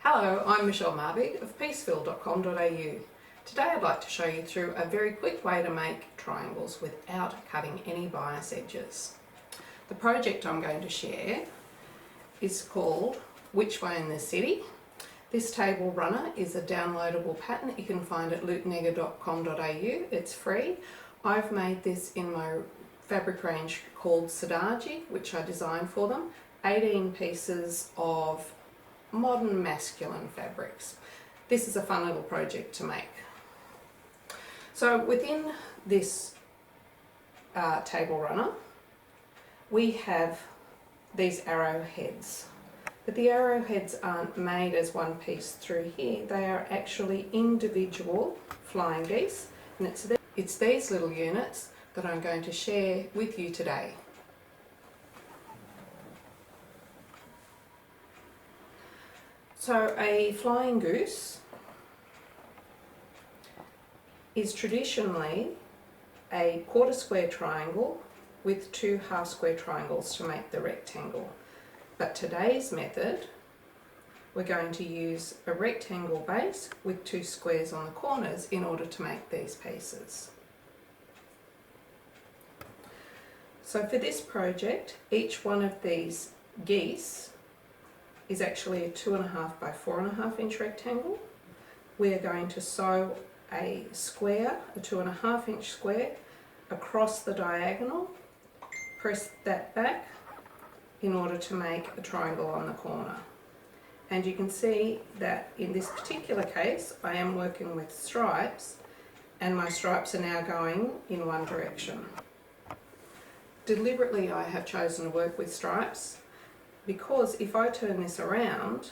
Hello, I'm Michelle Marvig of peaceville.com.au. Today I'd like to show you through a very quick way to make triangles without cutting any bias edges. The project I'm going to share is called Which Way in the City. This table runner is a downloadable pattern that you can find at loopnega.com.au. It's free. I've made this in my fabric range called Cidade, which I designed for them. 18 pieces of modern masculine fabrics. This is a fun little project to make. So within this table runner we have these arrowheads, but the arrowheads aren't made as one piece through here. They are actually individual flying geese, and it's these little units that I'm going to share with you today. So a flying goose is traditionally a quarter square triangle with two half square triangles to make the rectangle. But today's method, we're going to use a rectangle base with two squares on the corners in order to make these pieces. So for this project, each one of these geese is actually a 2.5 by 4.5 inch rectangle. We are going to sew a square, a 2.5 inch square, across the diagonal, press that back in order to make a triangle on the corner. And you can see that in this particular case I am working with stripes, and my stripes are now going in one direction. Deliberately I have chosen to work with stripes because if I turn this around,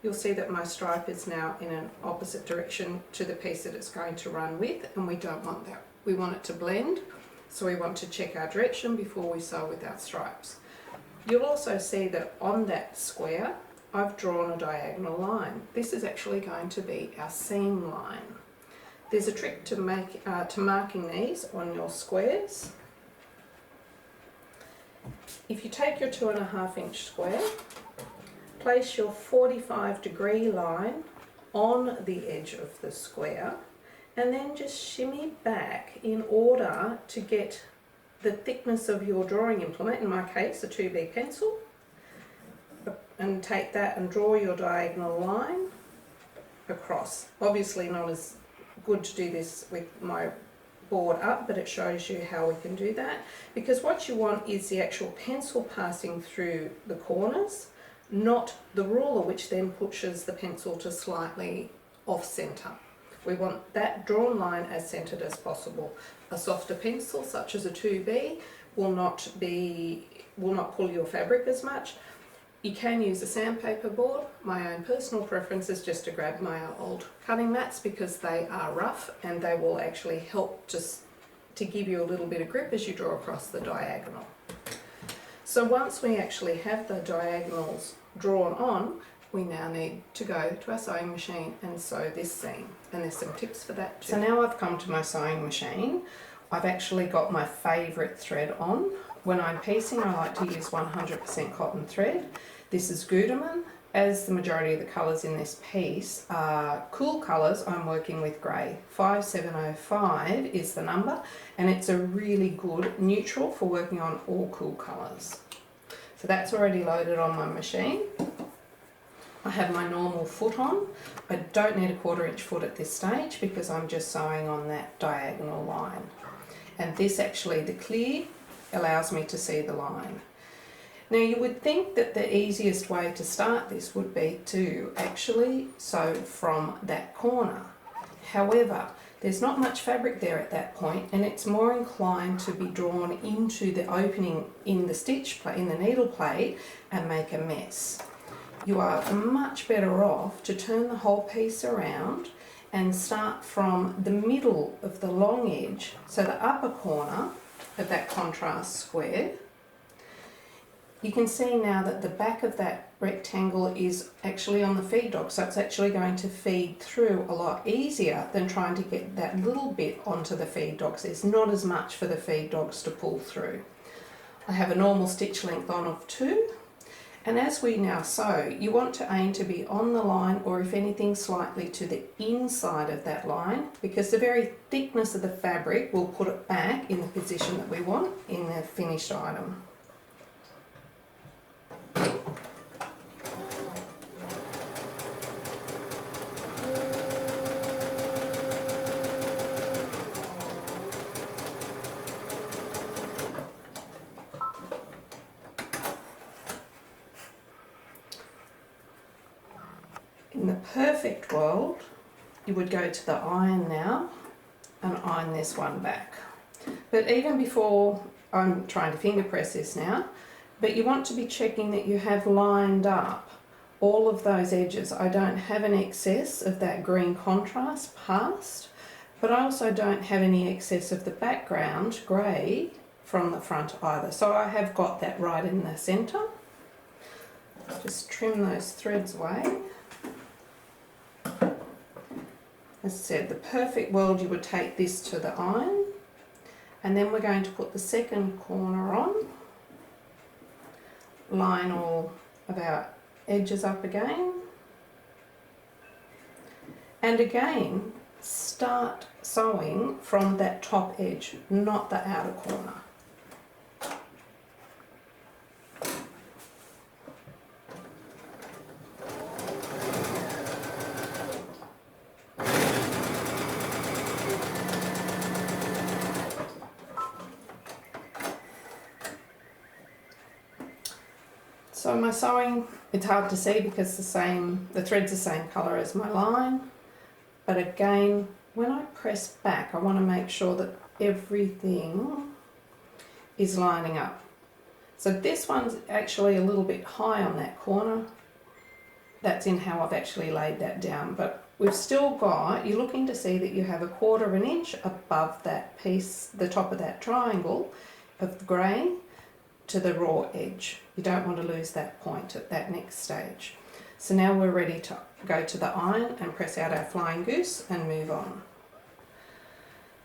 you'll see that my stripe is now in an opposite direction to the piece that it's going to run with, and we don't want that. We want it to blend, so we want to check our direction before we sew with our stripes. You'll also see that on that square I've drawn a diagonal line. This is actually going to be our seam line. There's a trick to marking these on your squares. If you take your 2.5 inch square, place your 45-degree line on the edge of the square, and then just shimmy back in order to get the thickness of your drawing implement, in my case a 2B pencil, and take that and draw your diagonal line across. Obviously not as good to do this with my board up, but it shows you how we can do that, because what you want is the actual pencil passing through the corners, not the ruler, which then pushes the pencil to slightly off center. We want that drawn line as centered as possible. A softer pencil such as a 2B will not pull your fabric as much. You can use a sandpaper board. My own personal preference is just to grab my old cutting mats because they are rough and they will actually help just to give you a little bit of grip as you draw across the diagonal. So once we actually have the diagonals drawn on, we now need to go to our sewing machine and sew this seam, and there's some tips for that too. So now I've come to my sewing machine. I've actually got my favourite thread on. When I'm piecing, I like to use 100% cotton thread. This is Gutermann. As the majority of the colours in this piece are cool colours, I'm working with grey. 5705 is the number, and it's a really good neutral for working on all cool colours. So that's already loaded on my machine. I have my normal foot on. I don't need a 1/4 inch foot at this stage because I'm just sewing on that diagonal line. And this actually, the clear, allows me to see the line. Now you would think that the easiest way to start this would be to actually sew from that corner. However, there's not much fabric there at that point, and it's more inclined to be drawn into the opening in the stitch plate, in the needle plate, and make a mess. You are much better off to turn the whole piece around and start from the middle of the long edge, so the upper corner of that contrast square. You can see now that the back of that rectangle is actually on the feed dog, so it's actually going to feed through a lot easier than trying to get that little bit onto the feed dogs. There's not as much for the feed dogs to pull through. I have a normal stitch length on of 2, And as we now sew, you want to aim to be on the line, or if anything slightly to the inside of that line, because the very thickness of the fabric will put it back in the position that we want in the finished item. In the perfect world, you would go to the iron now and iron this one back. But even before, I'm trying to finger press this now, but you want to be checking that you have lined up all of those edges. I don't have an excess of that green contrast past, but I also don't have any excess of the background grey from the front either. So I have got that right in the centre. Just trim those threads away. As I said, the perfect world, you would take this to the iron, and then we're going to put the second corner on, line all of our edges up again, and again start sewing from that top edge, not the outer corner. So my sewing, it's hard to see because the thread's the same colour as my line, but again, when I press back, I want to make sure that everything is lining up. So this one's actually a little bit high on that corner. That's in how I've actually laid that down, but we've still got, you're looking to see that you have 1/4 of an inch above that piece, the top of that triangle of the grey, to the raw edge. You don't want to lose that point at that next stage. So now we're ready to go to the iron and press out our flying goose and move on.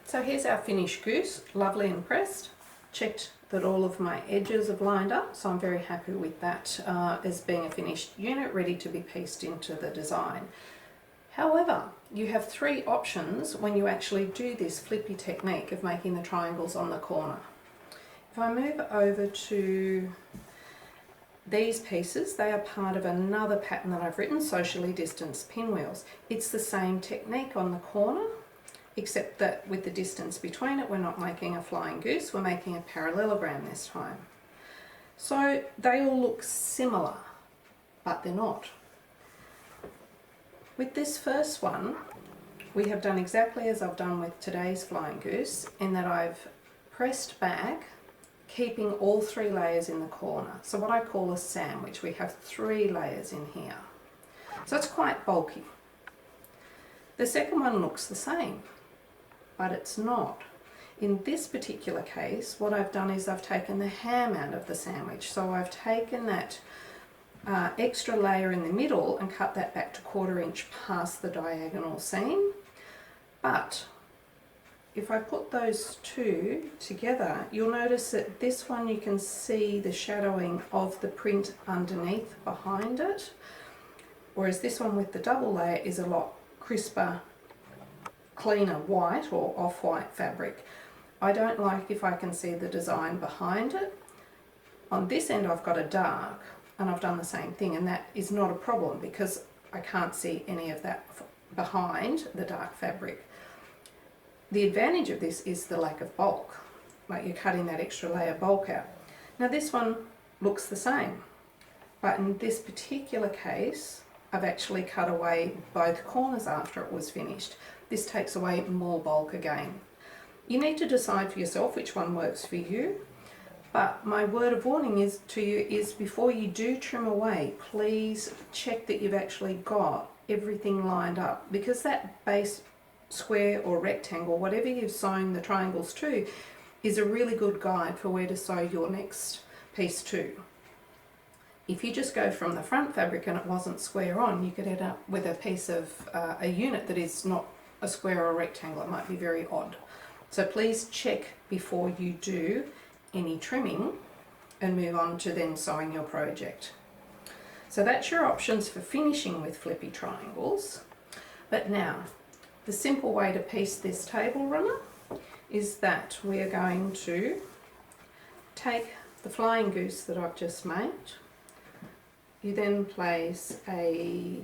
So here's our finished goose, lovely and pressed. Checked that all of my edges have lined up, so I'm very happy with that as being a finished unit ready to be pieced into the design. However, you have 3 options when you actually do this flippy technique of making the triangles on the corner. If I move over to these pieces, they are part of another pattern that I've written, socially distanced pinwheels. It's the same technique on the corner, except that with the distance between it, we're not making a flying goose, we're making a parallelogram this time. So they all look similar, but they're not. With this first one, we have done exactly as I've done with today's flying goose, in that I've pressed back, keeping all 3 layers in the corner. So what I call a sandwich, we have 3 layers in here. So it's quite bulky. The second one looks the same, but it's not. In this particular case, what I've done is I've taken the ham out of the sandwich. So I've taken that extra layer in the middle and cut that back to 1/4 inch past the diagonal seam. But if I put those 2 together, you'll notice that this one you can see the shadowing of the print underneath behind it, whereas this one with the double layer is a lot crisper, cleaner white or off-white fabric. I don't like if I can see the design behind it. On this end I've got a dark, and I've done the same thing, and that is not a problem because I can't see any of that behind the dark fabric. The advantage of this is the lack of bulk, like you're cutting that extra layer bulk out. Now this one looks the same, but in this particular case I've actually cut away both corners after it was finished. This takes away more bulk again. You need to decide for yourself which one works for you, but my word of warning is before you do trim away, please check that you've actually got everything lined up, because that base square or rectangle, whatever you've sewn the triangles to, is a really good guide for where to sew your next piece to. If you just go from the front fabric and it wasn't square on, you could end up with a piece of a unit that is not a square or a rectangle. It might be very odd. So please check before you do any trimming and move on to then sewing your project. So that's your options for finishing with flippy triangles. But now, the simple way to piece this table runner is that we are going to take the flying goose that I've just made. You then place a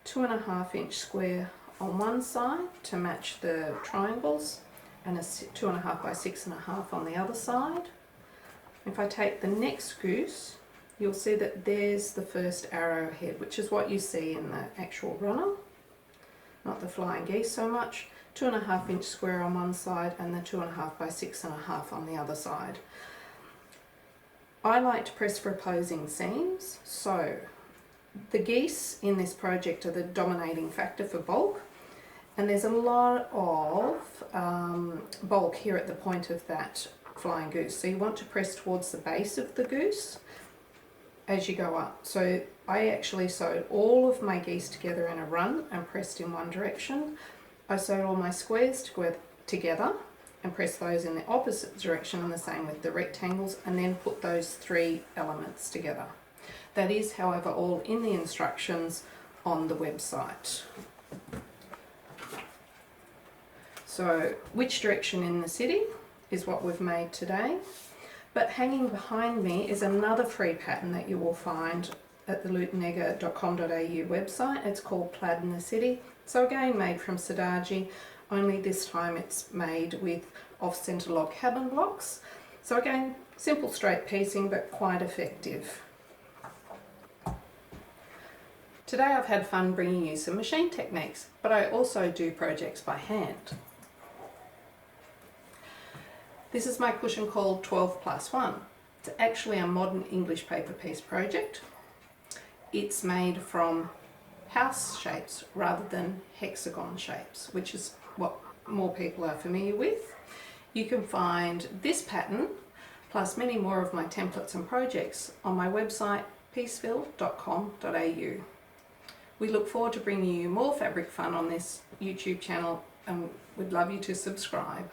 2.5 inch square on one side to match the triangles and a 2.5 by 6.5 on the other side. If I take the next goose, you'll see that there's the first arrowhead, which is what you see in the actual runner, not the flying geese so much. 2.5 inch square on one side and the 2.5 by 6.5 on the other side. I like to press for opposing seams, so the geese in this project are the dominating factor for bulk, and there's a lot of bulk here at the point of that flying goose, so you want to press towards the base of the goose as you go up. So I actually sewed all of my geese together in a run and pressed in one direction. I sewed all my squares together and pressed those in the opposite direction, and the same with the rectangles, and then put those three elements together. That is, however, all in the instructions on the website. So which direction in the city is what we've made today. But hanging behind me is another free pattern that you will find at the lutonegger.com.au website. It's called Plaid in the City. So again, made from Cidade, only this time it's made with off-centre log cabin blocks. So again, simple straight piecing, but quite effective. Today I've had fun bringing you some machine techniques, but I also do projects by hand. This is my cushion called 12+1. It's actually a modern English paper piece project. It's made from house shapes rather than hexagon shapes, which is what more people are familiar with. You can find this pattern plus many more of my templates and projects on my website pieceville.com.au. We look forward to bringing you more fabric fun on this YouTube channel, and we'd love you to subscribe.